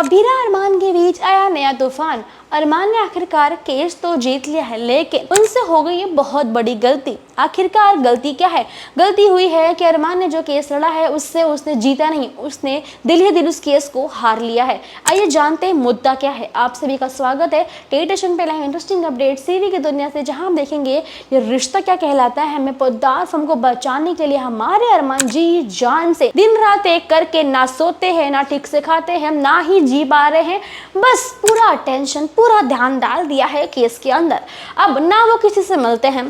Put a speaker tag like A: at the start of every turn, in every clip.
A: अबीरा अरमान के बीच आया नया तूफान। अरमान ने आखिरकार केस तो जीत लिया है, लेकिन उनसे हो गई है बहुत बड़ी गलती। आखिरकार गलती क्या है? गलती हुई है कि अरमान ने जो केस लड़ा है उससे उसने जीता नहीं, उसने दिल ही दिल उस केस को हार लिया है। आइए जानते हैं मुद्दा क्या है। आप सभी का स्वागत है टेलीविजन पे लाइव इंटरेस्टिंग अपडेट सीरी की दुनिया से, जहां हम देखेंगे ये रिश्ता क्या कहलाता है। हमें पदार्थ हमको बचाने के लिए हमारे अरमान जी जान से दिन रात एक करके ना सोते हैं, ना ठीक से खाते हैं, ना ही जी पा रहे हैं। बस पूरा टेंशन, पूरा ध्यान डाल दिया है केस के अंदर। अब ना वो किसी से मिलते हैं,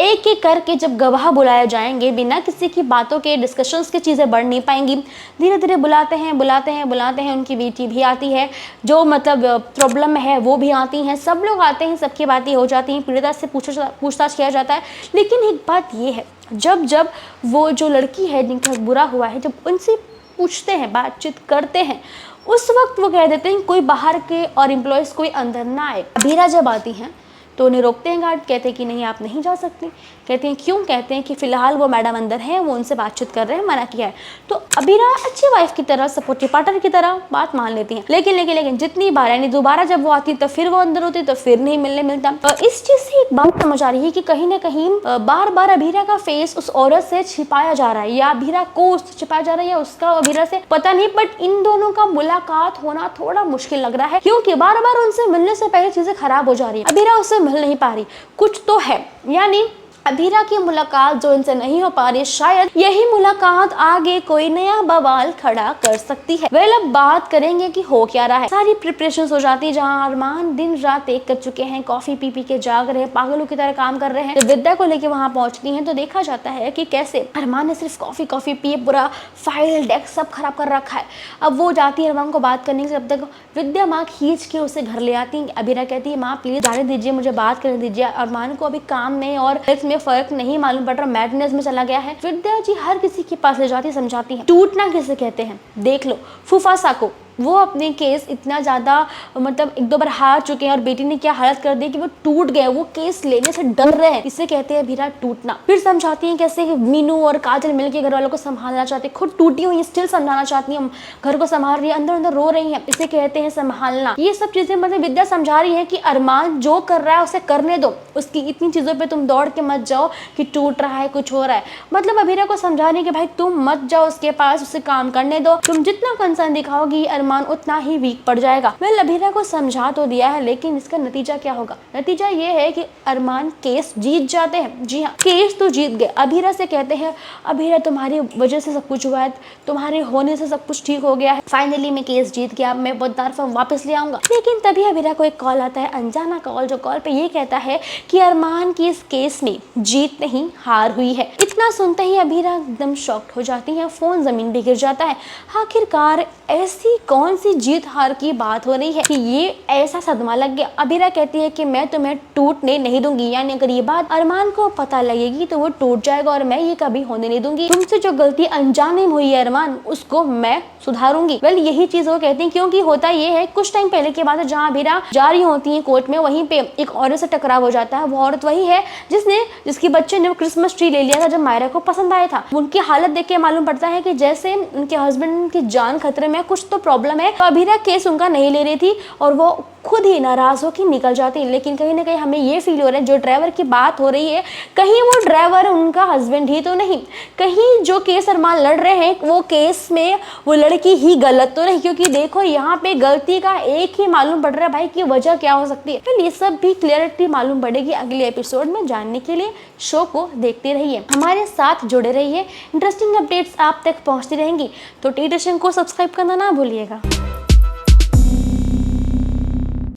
A: एक एक करके जब गवाह बुलाए जाएंगे बिना किसी की बातों के, डिस्कशंस की चीज़ें बढ़ नहीं पाएंगी। धीरे धीरे बुलाते हैं, उनकी बेटी भी आती है, जो मतलब प्रॉब्लम में है वो भी आती हैं, सब लोग आते हैं, सबकी बातें हो जाती हैं, पीड़िता से पूछताछ किया जाता है। लेकिन एक बात ये है, जब वो जो लड़की है जिनका बुरा हुआ है, जब उनसे पूछते हैं, बातचीत करते हैं, उस वक्त वो कह देते हैं कोई बाहर के और एम्प्लॉयज़ कोई अंदर ना आए। अबीरा जब आती हैं तो उन्हें रोकते हैं गार्ड, कहते हैं कि नहीं आप नहीं जा सकती। कहते हैं क्यों? कहते हैं कि फ़िलहाल वो मैडम अंदर हैं, वो उनसे बातचीत कर रहे हैं, मना किया है। तो अबीरा अच्छी वाइफ की तरह, सपोर्टिव पार्टनर की तरह बात मान लेती हैं। लेकिन जितनी बार, यानी दोबारा जब वो आती तो फिर वो अंदर होती, तो फिर नहीं मिलने मिलता। इस चीज़ से एक बात समझ आ रही है कि कहीं ना कहीं बार बार अबीरा का फेस उस औरत से छिपाया जा रहा है, या अबीरा को उससे छिपाया जा रहा है, या उसका अबीरा से, पता नहीं। बट इन दोनों का मुलाकात होना थोड़ा मुश्किल लग रहा है, क्योंकि बार बार उनसे मिलने से पहले चीज़ें खराब हो जा रही है। अबीरा उससे मिल नहीं पा रही, कुछ तो है। यानी अबीरा की मुलाकात जो इनसे नहीं हो पा रही, शायद यही मुलाकात आगे कोई नया बवाल खड़ा कर सकती है। वेल, अब बात करेंगे कि हो क्या रहा है। सारी प्रिपरेशंस हो जाती है, जहां अरमान दिन रात एक कर चुके हैं, कॉफी पी के जाग रहे हैं, पागलों की तरह काम कर रहे हैं। जब विद्या को लेके वहां पहुंचती हैं तो देखा जाता है कि कैसे अरमान ने सिर्फ कॉफी पिए, पूरा फाइल डेस्क सब खराब कर रखा है। अब वो जाती है अरमान को बात करने से, जब तक विद्या माँ खींच के उसे घर ले आती है। अबीरा कहती है माँ प्लीज जाने दीजिए, मुझे बात करने दीजिए, अरमान को अभी काम में और फर्क नहीं मालूम पड़ रहा, मैडनेस में चला गया है। विद्या जी हर किसी के पास ले जाती, समझाती है। टूटना किसे कहते हैं देख लो, फूफासा को। वो अपने केस इतना ज़्यादा मतलब एक दो बार हार चुके हैं, और बेटी ने क्या हालत कर दी कि वो टूट गए, वो केस लेने से डर रहे हैं। इसे कहते हैं अबीरा टूटना। फिर समझाती हैं कैसे मीनू और काजल मिलकर घर वालों को संभालना चाहते, खुद टूटी हुई स्टिल समझाना चाहती हैं, घर को संभाल रही है, अंदर अंदर रो रही है। इसे कहते हैं संभालना। ये सब चीजें मतलब विद्या समझा रही है कि अरमान जो कर रहा है उसे करने दो, उसकी इतनी चीजों पर तुम दौड़ के मत जाओ कि टूट रहा है, कुछ हो रहा है। मतलब अबीरा को समझा रही है कि भाई तुम मत जाओ उसके पास, उसे काम करने दो, तुम जितना कंसर्न दिखाओगी अरमान उतना ही वीक पड़ जाएगा। मैं अबीरा को समझा तो दिया है, लेकिन इसका नतीजा क्या होगा? नतीजा ये है कि अरमान केस जीत जाते हैं। जी हाँ, केस तो जीत गए। अबीरा से कहते हैं अबीरा तुम्हारी वजह से सब कुछ हुआ है, तुम्हारे होने से सब कुछ ठीक हो गया है, फाइनली मैं केस जीत गया, मैं बददार वापस ले आऊंगा। लेकिन तभी अबीरा को एक कॉल आता है, अनजाना कॉल, जो कॉल पे ये कहता है कि अरमान की इस केस में जीत नहीं हार हुई है। इतना सुनते ही अबीरा एकदम शॉक्ड हो जाती है, फोन जमीन पे गिर जाता है। आखिरकार ऐसी कौन सी जीत हार की बात हो रही है कि ये ऐसा सदमा लग गया? अबीरा कहती है कि मैं तुम्हें टूटने नहीं दूंगी, यानी अगर ये बात अरमान को पता लगेगी तो वो टूट जाएगा, और मैं ये कभी होने नहीं दूंगी। तुमसे जो गलती अनजाने में हुई है अरमान, उसको मैं सुधारूंगी। वेल, यही चीज वो कहती है, क्योंकि होता ये है कुछ टाइम पहले की बात है, जहाँ अबीरा जा रही होती है कोर्ट में, वहीं पे एक औरत से टकराव हो जाता है। वो औरत वही है जिसकी बच्चे ने क्रिसमस ट्री ले लिया था जब मायरा को पसंद आया था। उनकी हालत देख के मालूम पड़ता है कि जैसे उनके हस्बैंड की जान खतरे में, कुछ तो प्रॉब्लम है। तो अबीरा केस उनका नहीं ले रही थी, और वो खुद ही नाराज होकर निकल जाती। लेकिन कहीं ना कहीं हमें ये फील हो रहा है, जो ड्राइवर की बात हो रही है, कहीं वो ड्राइवर उनका हस्बैंड ही तो नहीं, कहीं जो केस अरमान लड़ रहे हैं वो केस में वो लड़की ही गलत तो नहीं। क्योंकि देखो यहाँ पे गलती का एक ही मालूम पड़ रहा है भाई कि वजह क्या हो सकती है। तो ये सब भी क्लियरिटी मालूम पड़ेगी अगले एपिसोड में। जानने के लिए शो को देखते रहिए, हमारे साथ जुड़े रहिए, इंटरेस्टिंग अपडेट्स आप तक पहुँचती रहेंगी। तो टेलीविजन को सब्सक्राइब करना ना भूलिएगा।